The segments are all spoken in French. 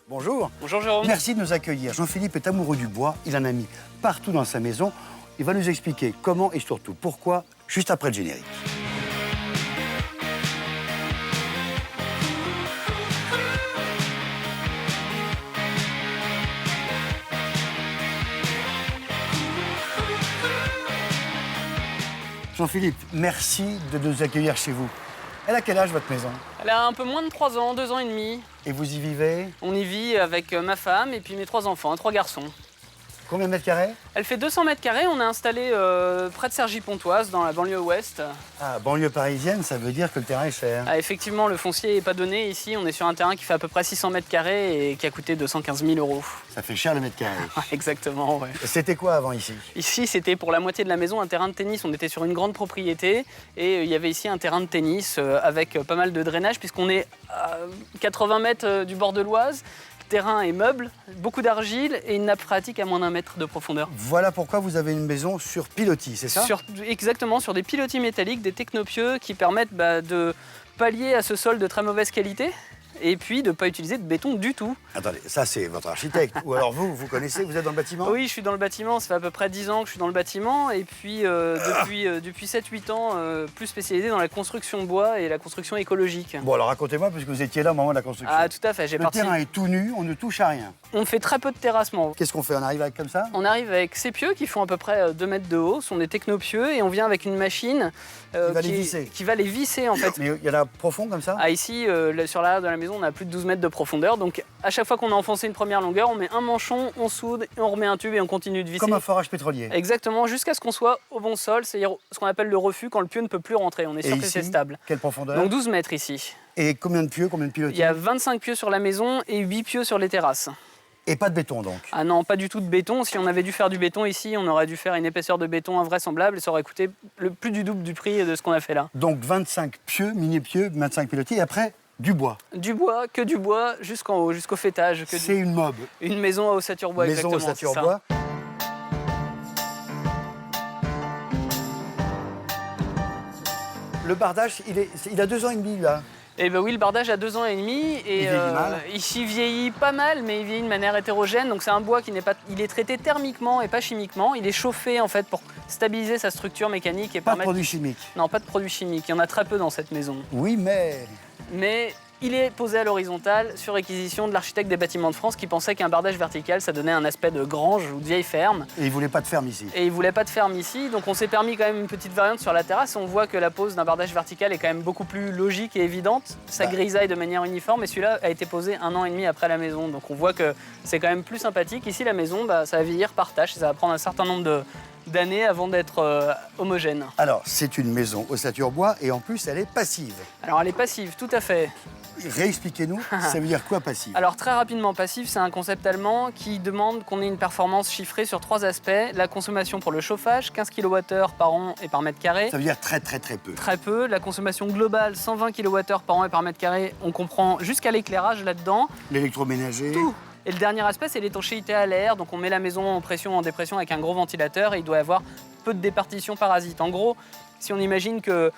Bonjour. Bonjour Jérôme. Merci de nous accueillir. Jean-Philippe est amoureux du bois, il en a mis partout dans sa maison. Il va nous expliquer comment et surtout pourquoi, juste après le générique. Jean-Philippe, merci de nous accueillir chez vous. Elle a quel âge votre maison? Elle a un peu moins de 3 ans, 2 ans et demi. Et vous y vivez? On y vit avec ma femme et puis mes 3 enfants, 3 garçons. Combien de mètres carrés? Elle fait 200 mètres carrés, on est installé près de Cergy-Pontoise, dans la banlieue ouest. Ah, banlieue parisienne, ça veut dire que le terrain est cher. Ah, effectivement, le foncier n'est pas donné ici. On est sur un terrain qui fait à peu près 600 mètres carrés et qui a coûté 215 000 €. Ça fait cher le mètre carré. Exactement, ouais. C'était quoi avant ici? Ici, c'était pour la moitié de la maison un terrain de tennis. On était sur une grande propriété et il y avait ici un terrain de tennis avec pas mal de drainage puisqu'on est à 80 mètres du bord de l'Oise. Terrain et meubles, beaucoup d'argile et une nappe phréatique à moins d'1 mètre de profondeur. Voilà pourquoi vous avez une maison sur pilotis, c'est ça? Exactement, sur des pilotis métalliques, des technopieux qui permettent de pallier à ce sol de très mauvaise qualité et puis de ne pas utiliser de béton du tout. Attendez, ça c'est votre architecte. Ou alors vous connaissez, vous êtes dans le bâtiment? Oui, je suis dans le bâtiment, ça fait à peu près 10 ans que je suis dans le bâtiment et puis depuis 7-8 ans, plus spécialisé dans la construction bois et la construction écologique. Bon alors racontez-moi, puisque vous étiez là au moment de la construction. Ah tout à fait, Le terrain est tout nu, on ne touche à rien. On fait très peu de terrassement. Qu'est-ce qu'on fait? On arrive avec comme ça? On arrive avec ces pieux qui font à peu près 2 mètres de haut, ce sont des technopieux et on vient avec une machine qui va les visser en fait. Mais il y en a profond comme ça? Ah, ici, sur l'arrière de la maison, on a plus de 12 mètres de profondeur. Donc à chaque fois qu'on a enfoncé une première longueur, on met un manchon, on soude, et on remet un tube et on continue de visser. Comme un forage pétrolier. Exactement, jusqu'à ce qu'on soit au bon sol, c'est-à-dire ce qu'on appelle le refus, quand le pieu ne peut plus rentrer. On est sûr que c'est stable. Quelle profondeur? Donc 12 mètres ici. Et combien de pieux, combien de pilotis? Il y a 25 pieux sur la maison et 8 pieux sur les terrasses. Et pas de béton donc? Ah non, pas du tout de béton. Si on avait dû faire du béton ici, on aurait dû faire une épaisseur de béton invraisemblable et ça aurait coûté plus du double du prix de ce qu'on a fait là. Donc 25 pieux, mini-pieux, 25 pilotis, et après du bois. Du bois, que du bois, jusqu'en haut, jusqu'au fêtage. C'est une mob. Une maison à ossature bois, Maison exactement. ossature bois. Le bardage, il a 2 ans et demi là. Eh ben oui, le bardage a 2 ans et demi et Il vieillit mal. ici vieillit pas mal, mais il vieillit de manière hétérogène. Donc c'est un bois qui n'est pas, il est traité thermiquement et pas chimiquement. Il est chauffé en fait pour stabiliser sa structure mécanique et Pas de permettre. produits chimiques. Non, pas de produits chimiques. Il y en a très peu dans cette maison. Oui, mais Mais il est posé à l'horizontale sur réquisition de l'architecte des bâtiments de France qui pensait qu'un bardage vertical, ça donnait un aspect de grange ou de vieille ferme. Et il voulait pas de ferme ici. Et il voulait pas de ferme ici, donc on s'est permis quand même une petite variante sur la terrasse. On voit que la pose d'un bardage vertical est quand même beaucoup plus logique et évidente. Ça grisaille de manière uniforme et celui-là a été posé 1 an et demi après la maison. Donc on voit que c'est quand même plus sympathique. Ici, la maison, ça va vieillir par tâche et ça va prendre un certain nombre d'années avant d'être homogène. Alors, c'est une maison ossature bois et en plus, elle est passive. Alors elle est passive, tout à fait. Réexpliquez-nous, ça veut dire quoi passive? Alors très rapidement, passif, c'est un concept allemand qui demande qu'on ait une performance chiffrée sur 3 aspects. La consommation pour le chauffage, 15 kWh par an et par mètre carré. Ça veut dire très peu. Très peu. La consommation globale, 120 kWh par an et par mètre carré. On comprend jusqu'à l'éclairage là-dedans. L'électroménager. Tout. Et le dernier aspect, c'est l'étanchéité à l'air. Donc on met la maison en pression, en dépression avec un gros ventilateur et il doit y avoir peu de départition parasite. En gros, si on imagine que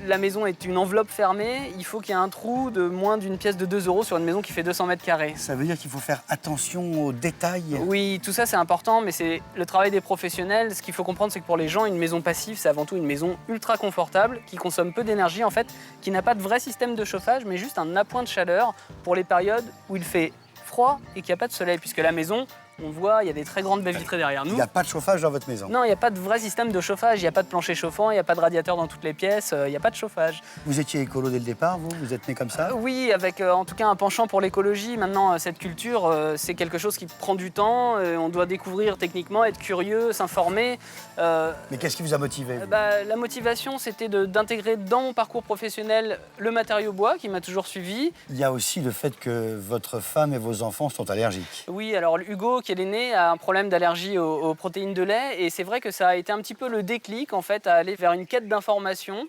la maison est une enveloppe fermée, il faut qu'il y ait un trou de moins d'une pièce de 2 € sur une maison qui fait 200 mètres carrés. Ça veut dire qu'il faut faire attention aux détails. Oui, tout ça c'est important, mais c'est le travail des professionnels. Ce qu'il faut comprendre, c'est que pour les gens, une maison passive, c'est avant tout une maison ultra confortable, qui consomme peu d'énergie en fait, qui n'a pas de vrai système de chauffage, mais juste un appoint de chaleur pour les périodes où il fait froid et qu'il n'y a pas de soleil, puisque la maison, on voit, il y a des très grandes baies vitrées derrière nous. Il n'y a pas de chauffage dans votre maison? Non, il n'y a pas de vrai système de chauffage, il n'y a pas de plancher chauffant, il n'y a pas de radiateur dans toutes les pièces, il n'y a pas de chauffage. Vous étiez écolo dès le départ, vous? Vous êtes né comme ça? Oui, avec en tout cas un penchant pour l'écologie. Maintenant, cette culture, c'est quelque chose qui prend du temps, on doit découvrir techniquement, être curieux, s'informer. Mais qu'est-ce qui vous a motivé, vous? La motivation, c'était d'intégrer dans mon parcours professionnel le matériau bois qui m'a toujours suivi. Il y a aussi le fait que votre femme et vos enfants sont allergiques. Oui, alors Hugo, qui est l'aîné, a un problème d'allergie aux protéines de lait et c'est vrai que ça a été un petit peu le déclic en fait à aller vers une quête d'information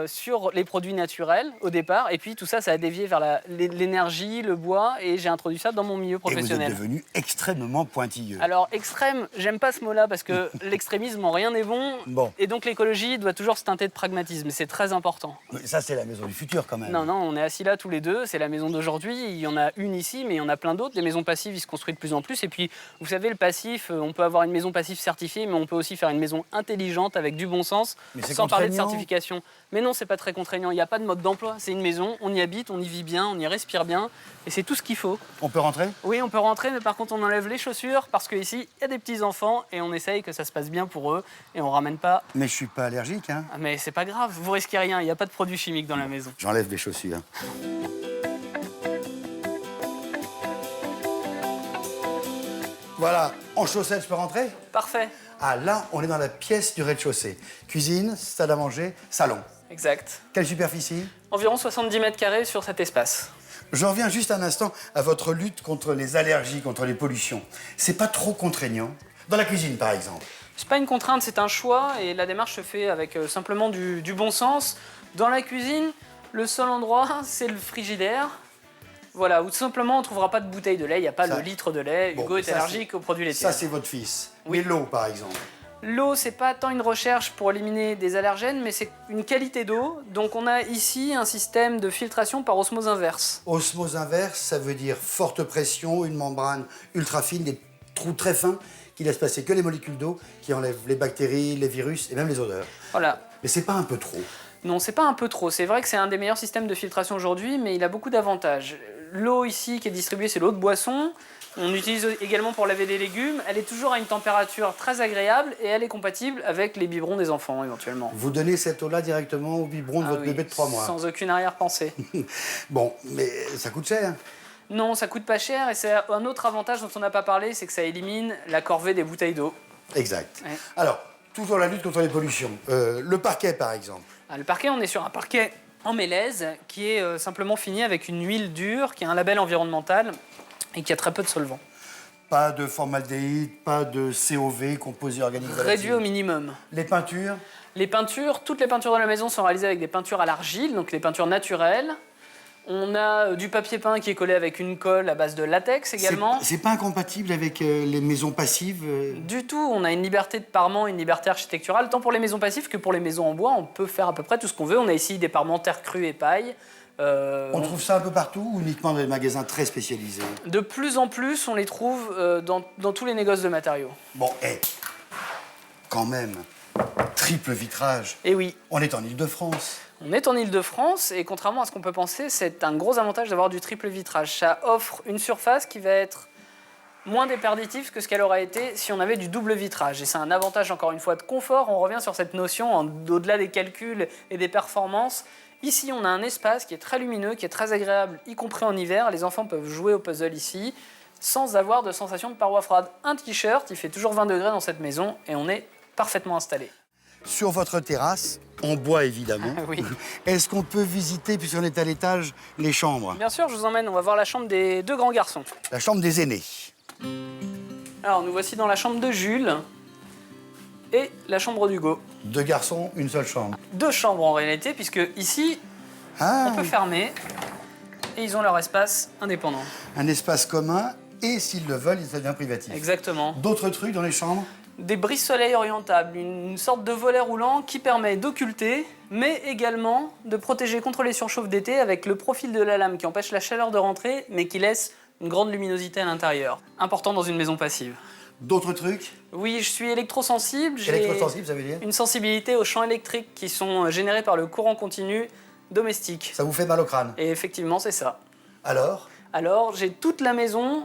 sur les produits naturels au départ. Et puis tout ça, ça a dévié vers l'énergie, le bois. Et j'ai introduit ça dans mon milieu Et vous professionnel. êtes devenu extrêmement pointilleux. Alors, extrême, j'aime pas ce mot-là parce que l'extrémisme en rien n'est bon. Bon. Et donc, l'écologie doit toujours se teinter de pragmatisme. C'est très important. Mais ça, c'est la maison du futur, quand même. Non, non, on est assis là tous les deux. C'est la maison d'aujourd'hui. Il y en a une ici, mais il y en a plein d'autres. Les maisons passives, ils se construisent de plus en plus. Et puis, vous savez, le passif, on peut avoir une maison passive certifiée, mais on peut aussi faire une maison intelligente avec du bon sens, Mais c'est sans parler de contraignant. certification. Mais non, c'est pas très contraignant. Il n'y a pas de mode d'emploi. C'est une maison, on y habite, on y vit bien, on y respire bien. Et c'est tout ce qu'il faut. On peut rentrer? Oui, on peut rentrer, mais par contre, on enlève les chaussures parce qu'ici, il y a des petits-enfants et on essaye que ça se passe bien pour eux et on ramène pas. Mais je suis pas allergique, hein. Ah, mais c'est pas grave, vous risquez rien, il n'y a pas de produits chimiques dans la maison. J'enlève les chaussures. Voilà, en chaussettes, je peux rentrer? Parfait, Ah, là, on est dans la pièce du rez-de-chaussée. Cuisine, salle à manger, salon. exact. Quelle superficie? Environ 70 mètres carrés sur cet espace. Je reviens juste un instant à votre lutte contre les allergies, contre les pollutions. C'est pas trop contraignant? Dans la cuisine, par exemple. C'est pas une contrainte, c'est un choix et la démarche se fait avec simplement du bon sens. Dans la cuisine, le seul endroit, c'est le frigidaire. Voilà, où tout simplement on ne trouvera pas de bouteille de lait, il n'y a pas Ça- le litre de lait. Bon, Hugo est ça, allergique aux produits laitiers. Ça, c'est votre fils. Oui. Mais l'eau, par exemple. L'eau, c'est pas tant une recherche pour éliminer des allergènes, mais c'est une qualité d'eau. Donc on a ici un système de filtration par osmose inverse. Osmose inverse, ça veut dire forte pression, une membrane ultra fine, des trous très fins qui laissent passer que les molécules d'eau, qui enlèvent les bactéries, les virus et même les odeurs. Voilà. Mais c'est pas un peu trop? Non, c'est pas un peu trop. C'est vrai que c'est un des meilleurs systèmes de filtration aujourd'hui, mais il a beaucoup d'avantages. L'eau ici qui est distribuée, c'est l'eau de boisson. On l'utilise également pour laver des légumes. Elle est toujours à une température très agréable et elle est compatible avec les biberons des enfants éventuellement. Vous donnez cette eau-là directement au biberon de Ah votre oui, bébé de 3 mois. sans aucune arrière-pensée. Bon, mais ça coûte cher. Non, ça coûte pas cher et c'est un autre avantage dont on n'a pas parlé, c'est que ça élimine la corvée des bouteilles d'eau. Exact. Ouais. Alors, toujours la lutte contre les pollutions. Le parquet, par exemple. Ah, le parquet, on est sur un parquet en mélèze qui est simplement fini avec une huile dure, qui a un label environnemental et qui a très peu de solvant. Pas de formaldéhyde, pas de COV, composés organiques Réduit au volatiles. minimum. Les peintures, Les peintures, toutes les peintures de la maison sont réalisées avec des peintures à l'argile, donc des peintures naturelles. On a du papier peint qui est collé avec une colle à base de latex également. c'est pas incompatible avec les maisons passives Du tout, on a une liberté de parement, une liberté architecturale, tant pour les maisons passives que pour les maisons en bois. On peut faire à peu près tout ce qu'on veut. On a ici des parements terre crue et paille. On trouve ça un peu partout ou uniquement dans les magasins très spécialisés? De plus en plus, on les trouve dans tous les négoces de matériaux. Bon, quand même, triple vitrage. Et oui, On est en Île-de-France. on est en Île-de-France et contrairement à ce qu'on peut penser, c'est un gros avantage d'avoir du triple vitrage. Ça offre une surface qui va être moins déperditive que ce qu'elle aurait été si on avait du double vitrage. Et c'est un avantage, encore une fois, de confort. On revient sur cette notion, au-delà des calculs et des performances. Ici, on a un espace qui est très lumineux, qui est très agréable, y compris en hiver. Les enfants peuvent jouer au puzzle ici sans avoir de sensation de paroi froide. Un t-shirt, il fait toujours 20 degrés dans cette maison et on est parfaitement installé. Sur votre terrasse, en bois évidemment. Oui. Est-ce qu'on peut visiter, puisqu'on est à l'étage, les chambres? Bien sûr, je vous emmène, on va voir la chambre des deux grands garçons. La chambre des aînés. Alors, nous voici dans la chambre de Jules et la chambre d'Hugo. 2 garçons, une seule chambre. 2 chambres en réalité, puisque ici, Ah, on peut fermer et ils ont leur espace indépendant. un espace commun et s'ils le veulent, ça devient privatif. Exactement. D'autres trucs dans les chambres? Des brises-soleil orientables, une sorte de volet roulant qui permet d'occulter, mais également de protéger contre les surchauffes d'été avec le profil de la lame qui empêche la chaleur de rentrer, mais qui laisse une grande luminosité à l'intérieur. Important dans une maison passive. D'autres trucs? Oui, je suis électrosensible. J'ai Électrosensible, ça veut dire? une sensibilité aux champs électriques qui sont générés par le courant continu domestique. Ça vous fait mal au crâne. Et effectivement, c'est ça. Alors? Alors, j'ai toute la maison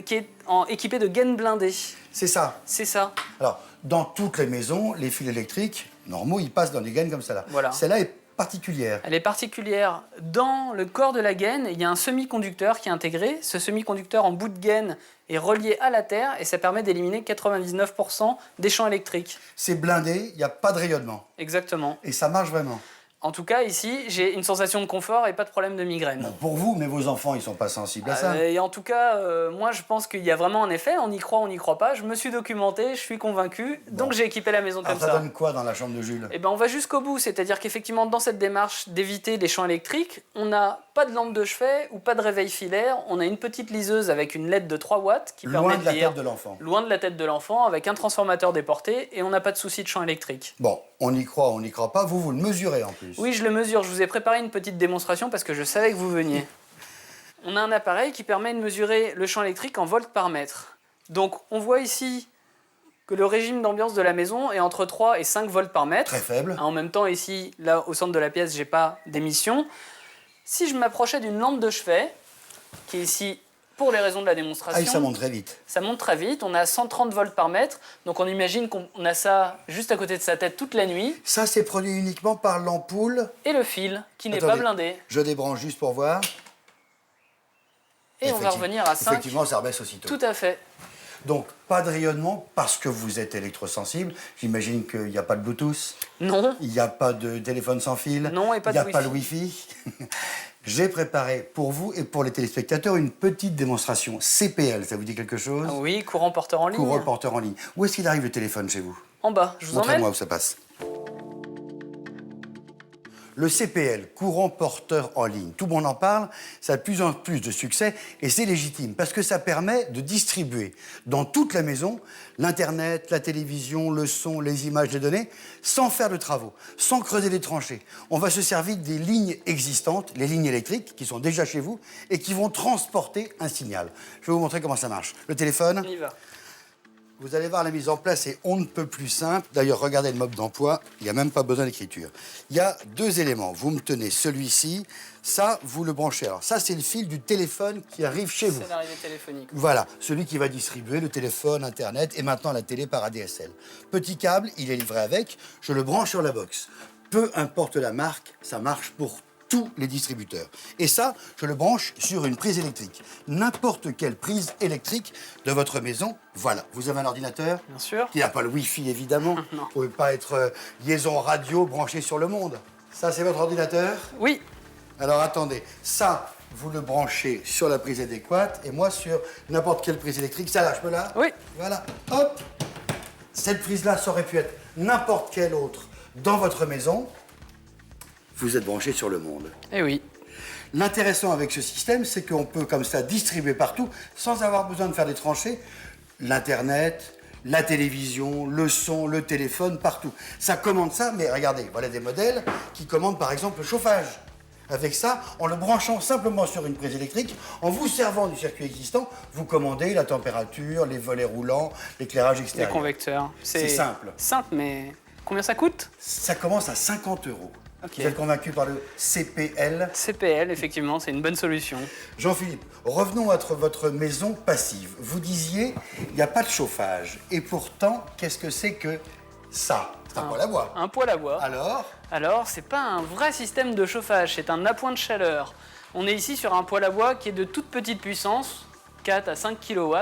qui est équipée de gaines blindées. C'est ça. C'est ça. Alors, dans toutes les maisons, les fils électriques, normaux, ils passent dans des gaines comme ça là. Voilà. Celle-là est particulière. Elle est particulière. Dans le corps de la gaine, il y a un semi-conducteur qui est intégré. Ce semi-conducteur en bout de gaine est relié à la terre et ça permet d'éliminer 99% des champs électriques. C'est blindé, il n'y a pas de rayonnement. Exactement. Et ça marche vraiment. En tout cas, ici, j'ai une sensation de confort et pas de problème de migraine. Bon, pour vous, mais vos enfants, ils sont pas sensibles à ça. Et en tout cas, moi, je pense qu'il y a vraiment un effet. On y croit pas. Je me suis documenté, je suis convaincu. Donc, j'ai équipé la maison Alors, comme ça ça. donne quoi dans la chambre de Jules? Eh ben, on va jusqu'au bout. C'est-à-dire qu'effectivement, dans cette démarche d'éviter les champs électriques, on n'a pas de lampe de chevet ou pas de réveil filaire. On a une petite liseuse avec une LED de 3 watts qui permet Loin de de la lire. tête de l'enfant. Loin de la tête de l'enfant, avec un transformateur déporté, et on n'a pas de souci de champ électrique. Bon, on y croit, on n'y croit pas. Vous le mesurez en plus. Oui, je le mesure. Je vous ai préparé une petite démonstration parce que je savais que vous veniez. On a un appareil qui permet de mesurer le champ électrique en volts par mètre. Donc, on voit ici que le régime d'ambiance de la maison est entre 3 et 5 volts par mètre. Très faible. En même temps, ici, là, au centre de la pièce, j'ai pas d'émission. Si je m'approchais d'une lampe de chevet, qui est ici pour les raisons de la démonstration... Ah, ça monte très vite. Ça monte très vite, on a 130 volts par mètre, donc on imagine qu'on a ça juste à côté de sa tête toute la nuit. Ça, c'est produit uniquement par l'ampoule. Et le fil, qui n'est Attendez, pas blindé. Je débranche juste pour voir. Et on va revenir à 5. Effectivement, ça rebaisse aussitôt. Tout à fait. Donc, pas de rayonnement parce que vous êtes électrosensible. J'imagine qu'il n'y a pas de Bluetooth. Non. Il n'y a pas de téléphone sans fil. Non, et pas Il n'y a de pas le Wi-Fi. J'ai préparé pour vous et pour les téléspectateurs une petite démonstration CPL. Ça vous dit quelque chose? Ah oui, courant porteur en ligne. Courant porteur en ligne. Où est-ce qu'il arrive le téléphone chez vous? En bas, je vous emmène. Montrez-moi où ça passe. Le CPL, courant porteur en ligne, tout le monde en parle, ça a de plus en plus de succès et c'est légitime parce que ça permet de distribuer dans toute la maison l'Internet, la télévision, le son, les images, les données, sans faire de travaux, sans creuser les tranchées. On va se servir des lignes existantes, les lignes électriques qui sont déjà chez vous et qui vont transporter un signal. Je vais vous montrer comment ça marche. Le téléphone. On y va. Vous allez voir, la mise en place est on ne peut plus simple. D'ailleurs, regardez le mode d'emploi, il n'y a même pas besoin d'écriture. Il y a 2 éléments. Vous me tenez celui-ci, ça, vous le branchez. Alors ça, c'est le fil du téléphone qui arrive chez vous. C'est l'arrivée téléphonique. Voilà, celui qui va distribuer le téléphone, Internet et maintenant la télé par ADSL. Petit câble, il est livré avec, je le branche sur la box. Peu importe la marque, ça marche pour tous les distributeurs. Et ça, je le branche sur une prise électrique. N'importe quelle prise électrique de votre maison, voilà. Vous avez un ordinateur Bien sûr. qui n'a pas le Wi-Fi, évidemment. Non. Vous ne pouvez pas être liaison radio branchée sur le monde. Ça, c'est votre ordinateur? Oui. Alors, attendez. Ça, vous le branchez sur la prise adéquate et moi sur n'importe quelle prise électrique. Ça, là, je peux là? Oui. Voilà. Hop. Cette prise-là, ça aurait pu être n'importe quelle autre dans votre maison. Vous êtes branché sur le monde. Eh oui. L'intéressant avec ce système, c'est qu'on peut comme ça distribuer partout, sans avoir besoin de faire des tranchées, l'Internet, la télévision, le son, le téléphone, partout. Ça commande ça, mais regardez, voilà des modèles qui commandent par exemple le chauffage. Avec ça, en le branchant simplement sur une prise électrique, en vous servant du circuit existant, vous commandez la température, les volets roulants, l'éclairage Les extérieur. convecteurs. C'est simple. Simple, mais combien ça coûte? Ça commence à 50 €. Ok. Vous êtes convaincu par le CPL? CPL, effectivement, c'est une bonne solution. Jean-Philippe, revenons à votre maison passive. Vous disiez, il n'y a pas de chauffage. Et pourtant, qu'est-ce que c'est que ça? C'est un poêle à bois. Un poêle à bois. Alors, C'est pas un vrai système de chauffage, c'est un appoint de chaleur. On est ici sur un poêle à bois qui est de toute petite puissance, 4 à 5 kW.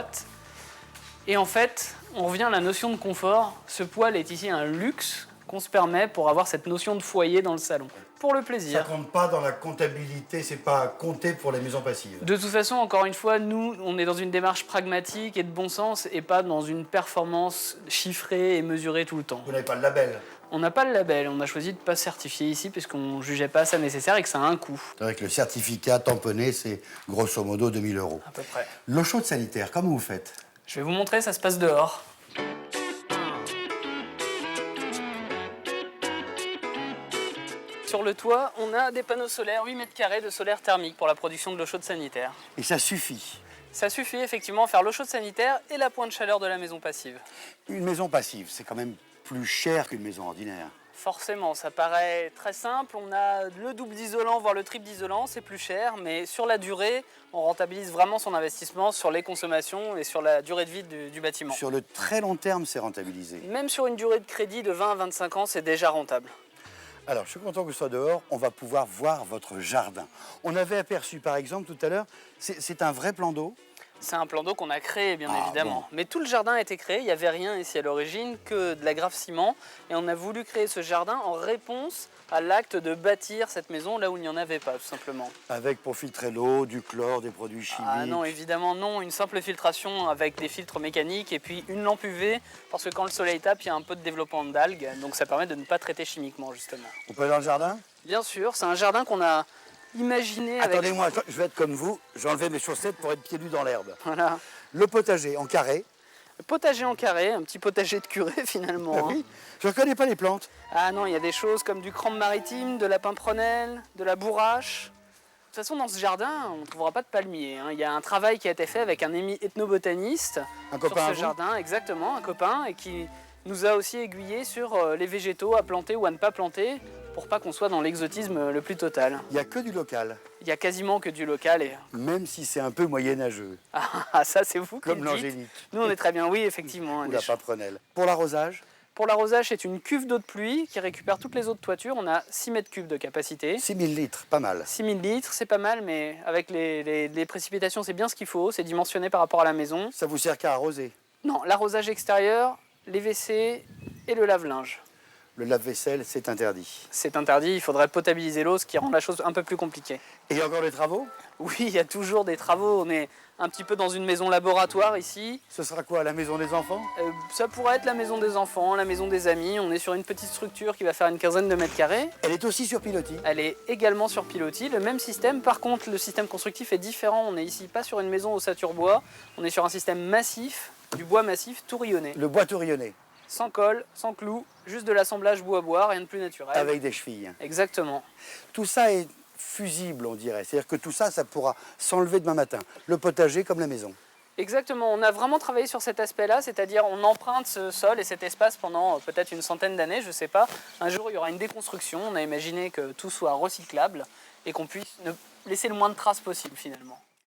Et en fait, on revient à la notion de confort. Ce poêle est ici un luxe qu'on se permet pour avoir cette notion de foyer dans le salon. Pour le ça plaisir. compte pas dans la comptabilité, c'est pas compté pour les maisons passives. De toute façon, encore une fois, nous, on est dans une démarche pragmatique et de bon sens et pas dans une performance chiffrée et mesurée tout le temps. Vous n'avez pas le label. On n'a pas le label, on a choisi de ne pas certifier ici puisqu'on ne jugeait pas ça nécessaire et que ça a un coût. C'est vrai que le certificat tamponné, c'est grosso modo 2 000 €. À peu près. L'eau chaude sanitaire, comment vous faites? Je vais vous montrer, ça se passe dehors. Sur le toit, on a des panneaux solaires, 8 mètres carrés de solaire thermique pour la production de l'eau chaude sanitaire. Et ça suffit. Ça suffit effectivement à faire l'eau chaude sanitaire et la pointe de chaleur de la maison passive. Une maison passive, c'est quand même plus cher qu'une maison ordinaire. Forcément, ça paraît très simple. On a le double d'isolant, voire le triple d'isolant, c'est plus cher, mais sur la durée, on rentabilise vraiment son investissement sur les consommations et sur la durée de vie du bâtiment. Sur le très long terme, c'est rentabilisé. Même sur une durée de crédit de 20 à 25 ans, c'est déjà rentable. Alors, je suis content que ce soit dehors, on va pouvoir voir votre jardin. On avait aperçu, par exemple, tout à l'heure, c'est un vrai plan d'eau. C'est un plan d'eau qu'on a créé, bien Ah, évidemment. bon. Mais tout le jardin a été créé, il n'y avait rien ici à l'origine que de la grave ciment. Et on a voulu créer ce jardin en réponse à l'acte de bâtir cette maison là où il n'y en avait pas, tout simplement. Avec pour filtrer l'eau, du chlore, des produits chimiques. Ah non, évidemment non, une simple filtration avec des filtres mécaniques et puis une lampe UV, parce que quand le soleil tape, il y a un peu de développement d'algues, donc ça permet de ne pas traiter chimiquement, justement. On peut aller dans le jardin? Bien sûr, c'est un jardin qu'on a imaginé avec... Attendez-moi, je vais être comme vous, je vais enlever mes chaussettes pour être pieds nus dans l'herbe. Voilà. Le potager en carré. Le potager en carré, un petit potager de curé finalement. Ah hein. oui, je ne reconnais pas les plantes. Ah non, il y a des choses comme du crampe maritime, de la pimprenelle, de la bourrache. De toute façon, dans ce jardin, on ne trouvera pas de palmiers. hein. Il y a un travail qui a été fait avec un ami ethnobotaniste Un sur copain à ce vous jardin, exactement, un copain, et qui nous a aussi aiguillés sur les végétaux à planter ou à ne pas planter, pour pas qu'on soit dans l'exotisme le plus total. Il n'y a que du local, Il y a quasiment que du local et même si c'est un peu moyenâgeux, ça c'est vous qui comme le dites. l'angélique Nous on est très bien, oui effectivement. ou des la choses. paprenelle. Pour l'arrosage, Pour l'arrosage, c'est une cuve d'eau de pluie qui récupère toutes les eaux de toiture. On a 6 mètres cubes de capacité. 6000 litres, pas mal. 6000 litres, c'est pas mal, mais avec les précipitations, c'est bien ce qu'il faut. C'est dimensionné par rapport à la maison. Ça vous sert qu'à arroser. Non, l'arrosage extérieur, les WC et le lave-linge. Le lave-vaisselle, c'est interdit. C'est interdit, il faudrait potabiliser l'eau, ce qui rend la chose un peu plus compliquée. Et il y a encore des travaux? Oui, il y a toujours des travaux. On est un petit peu dans une maison laboratoire ici. Ce sera quoi, la maison des enfants? Ça pourrait être la maison des enfants, la maison des amis. On est sur une petite structure qui va faire une quinzaine de mètres carrés. Elle est aussi sur pilotis. Elle est également sur pilotis, le même système. Par contre, le système constructif est différent. On n'est ici pas sur une maison au saturbois. On est sur un système massif, du bois massif, tout rayonné. Le bois tourillonné, Sans colle, sans clous, juste de l'assemblage bois-bois, rien de plus naturel. avec des chevilles. Exactement. Tout ça est fusible, on dirait. C'est-à-dire que tout ça, ça pourra s'enlever demain matin. Le potager comme la maison. Exactement, on a vraiment travaillé sur cet aspect-là, c'est-à-dire on emprunte ce sol et cet espace pendant peut-être une centaine d'années, je ne sais pas. Un jour, il y aura une déconstruction, on a imaginé que tout soit recyclable et qu'on puisse laisser le moins de traces possible finalement.